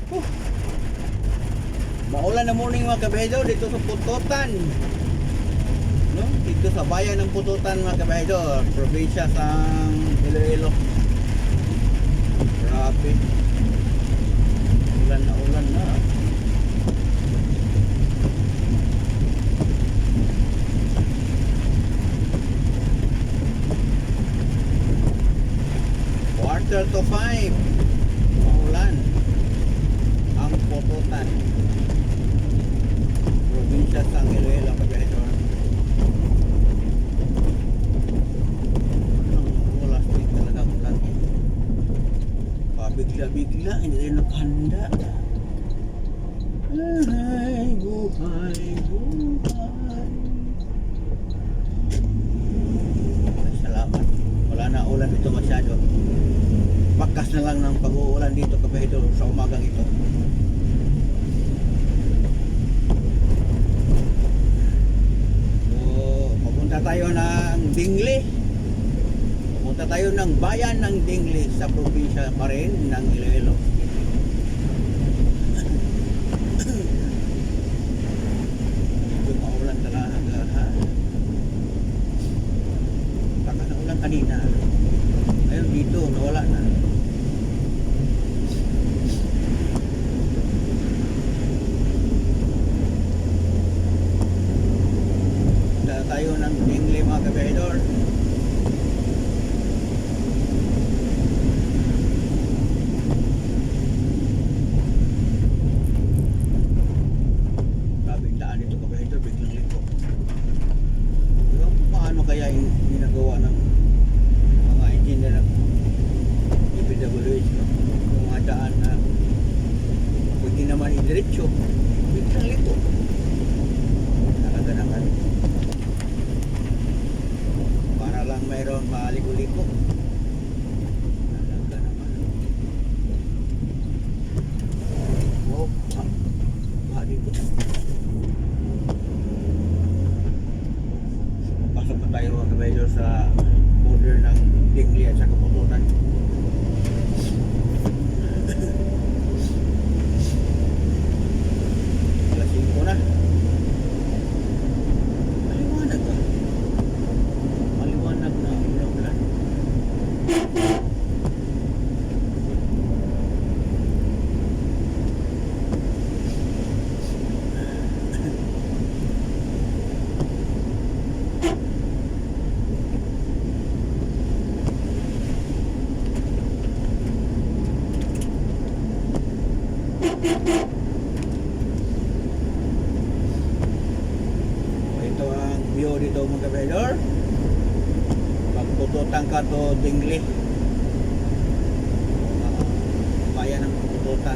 Huh. Maulan na morning mga kabahidor dito sa Pututan. No? Dito sa bayan ng Pututan mga kabahidor, probinsya sa Iloilo. Grabe. Ulan na ulan na. Quarter to 5. Maulan ang Pututan, probinsya sa Iloilo kabahidor. Bigla-bigla, hindi tayo nakahanda. Ay, buhay, buhay. Ay, salamat. Wala na ulan dito masyado. Bakas na lang ng pag-uulan dito kabahidor sa umagang ito. So, papunta tayo ng Dingli. Punta tayo ng bayan ng Dingli sa probinsya pa rin ng Iloilo. Medyo maulan talaga ha. Baka na ulan kanina. Ngayon dito nawala na. Punta tayo ng Dingli mga kabahidor. Kaya yung ginagawa ng mga engineer ng DPWH, no? Yung mga daan na pwede naman idiretso, biglang liko talaga naman para lang mayroon maliko-liko talaga naman. Oh, dito tayo mga kabahidor sa border ng Dingli at saka Pututan. Alas 5 na. Maliwanag ba? Maliwanag na ulan. Ito ang view dito mga kabahidor. Pagpututan ka to Dingli, bayan ng Pututan.